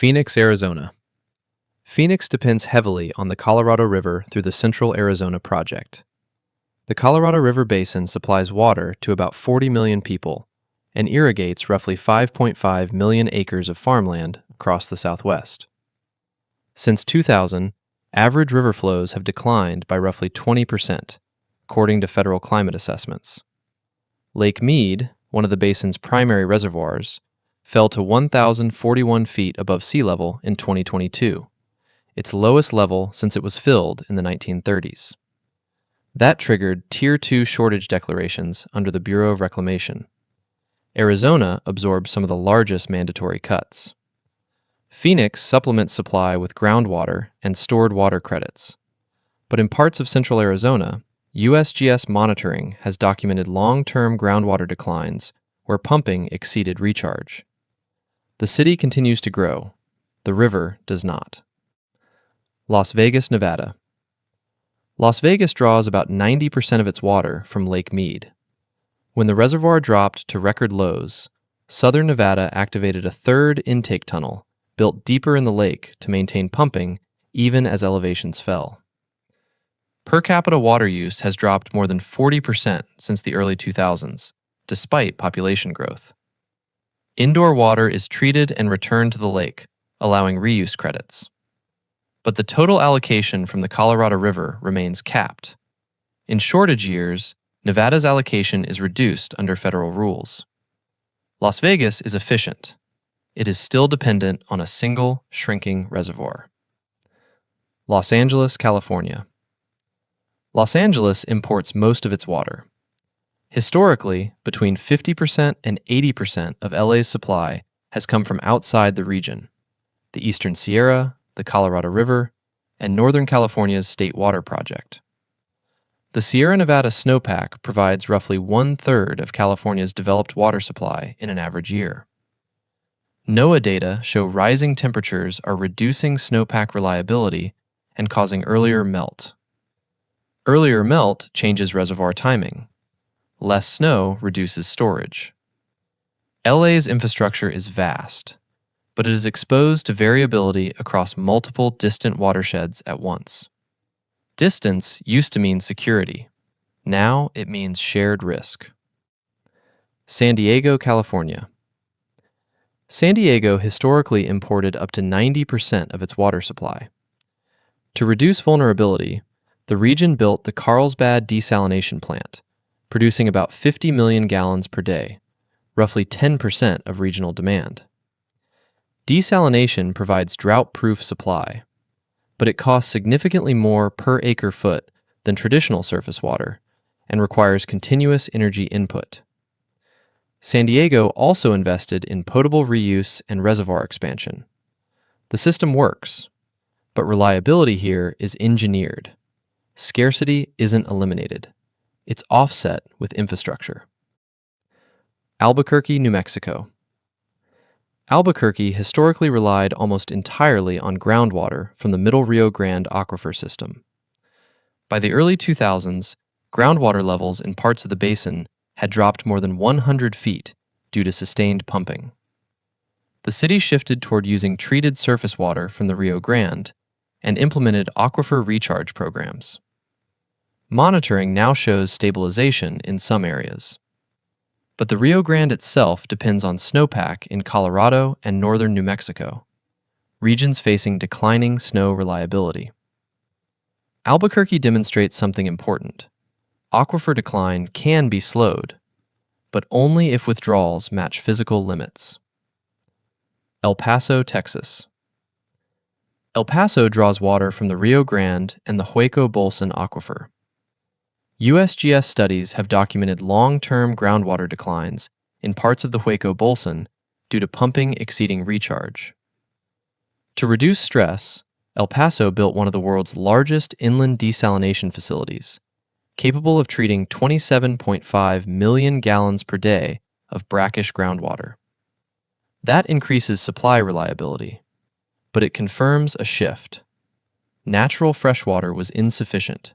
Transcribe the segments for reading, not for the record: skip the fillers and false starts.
Phoenix, Arizona. Phoenix depends heavily on the Colorado River through the Central Arizona Project. The Colorado River Basin supplies water to about 40 million people and irrigates roughly 5.5 million acres of farmland across the Southwest. Since 2000, average river flows have declined by roughly 20%, according to federal climate assessments. Lake Mead, one of the basin's primary reservoirs, fell to 1,041 feet above sea level in 2022, its lowest level since it was filled in the 1930s. That triggered Tier 2 shortage declarations under the Bureau of Reclamation. Arizona absorbed some of the largest mandatory cuts. Phoenix supplements supply with groundwater and stored water credits. But in parts of central Arizona, USGS monitoring has documented long-term groundwater declines where pumping exceeded recharge. The city continues to grow. The river does not. Las Vegas, Nevada. Las Vegas draws about 90% of its water from Lake Mead. When the reservoir dropped to record lows, Southern Nevada activated a third intake tunnel built deeper in the lake to maintain pumping even as elevations fell. Per capita water use has dropped more than 40% since the early 2000s, despite population growth. Indoor water is treated and returned to the lake, allowing reuse credits. But the total allocation from the Colorado River remains capped. In shortage years, Nevada's allocation is reduced under federal rules. Las Vegas is efficient. It is still dependent on a single, shrinking reservoir. Los Angeles, California. Los Angeles imports most of its water. Historically, between 50% and 80% of LA's supply has come from outside the region: the Eastern Sierra, the Colorado River, and Northern California's State Water Project. The Sierra Nevada snowpack provides roughly 1/3 of California's developed water supply in an average year. NOAA data show rising temperatures are reducing snowpack reliability and causing earlier melt. Earlier melt changes reservoir timing. Less snow reduces storage. LA's infrastructure is vast, but it is exposed to variability across multiple distant watersheds at once. Distance used to mean security. Now it means shared risk. San Diego, California. San Diego historically imported up to 90% of its water supply. To reduce vulnerability, the region built the Carlsbad desalination plant, producing about 50 million gallons per day, roughly 10% of regional demand. Desalination provides drought-proof supply, but it costs significantly more per acre foot than traditional surface water and requires continuous energy input. San Diego also invested in potable reuse and reservoir expansion. The system works, but reliability here is engineered. Scarcity isn't eliminated. It's offset with infrastructure. Albuquerque, New Mexico. Albuquerque historically relied almost entirely on groundwater from the Middle Rio Grande aquifer system. By the early 2000s, groundwater levels in parts of the basin had dropped more than 100 feet due to sustained pumping. The city shifted toward using treated surface water from the Rio Grande and implemented aquifer recharge programs. Monitoring now shows stabilization in some areas. But the Rio Grande itself depends on snowpack in Colorado and northern New Mexico, regions facing declining snow reliability. Albuquerque demonstrates something important. Aquifer decline can be slowed, but only if withdrawals match physical limits. El Paso, Texas. El Paso draws water from the Rio Grande and the Hueco-Bolson aquifer. USGS studies have documented long-term groundwater declines in parts of the Hueco-Bolson due to pumping exceeding recharge. To reduce stress, El Paso built one of the world's largest inland desalination facilities, capable of treating 27.5 million gallons per day of brackish groundwater. That increases supply reliability, but it confirms a shift. Natural freshwater was insufficient.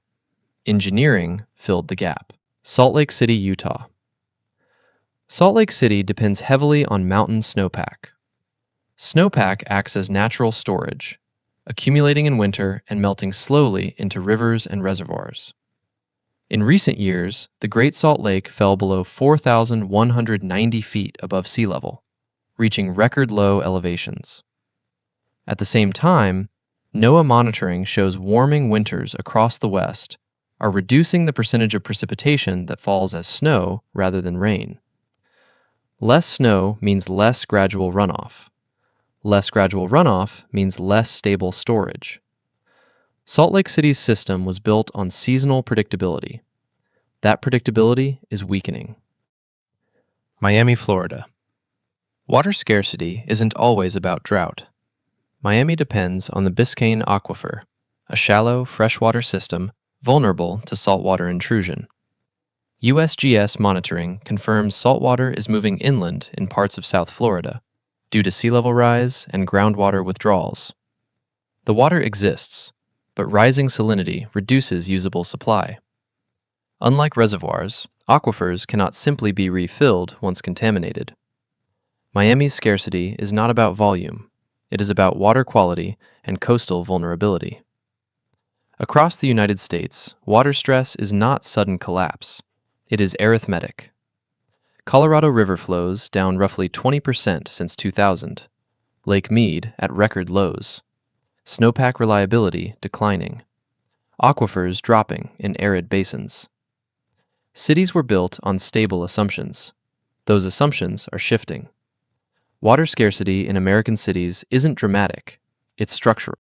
Engineering filled the gap. Salt Lake City, Utah. Salt Lake City depends heavily on mountain snowpack. Snowpack acts as natural storage, accumulating in winter and melting slowly into rivers and reservoirs. In recent years, the Great Salt Lake fell below 4,190 feet above sea level, reaching record low elevations. At the same time, NOAA monitoring shows warming winters across the West are reducing the percentage of precipitation that falls as snow rather than rain. Less snow means less gradual runoff. Less gradual runoff means less stable storage. Salt Lake City's system was built on seasonal predictability. That predictability is weakening. Miami, Florida. Water scarcity isn't always about drought. Miami depends on the Biscayne Aquifer, a shallow freshwater system vulnerable to saltwater intrusion. USGS monitoring confirms saltwater is moving inland in parts of South Florida due to sea level rise and groundwater withdrawals. The water exists, but rising salinity reduces usable supply. Unlike reservoirs, aquifers cannot simply be refilled once contaminated. Miami's scarcity is not about volume, it is about water quality and coastal vulnerability. Across the United States, water stress is not sudden collapse, it is arithmetic. Colorado River flows down roughly 20% since 2000, Lake Mead at record lows, snowpack reliability declining, aquifers dropping in arid basins. Cities were built on stable assumptions. Those assumptions are shifting. Water scarcity in American cities isn't dramatic, it's structural.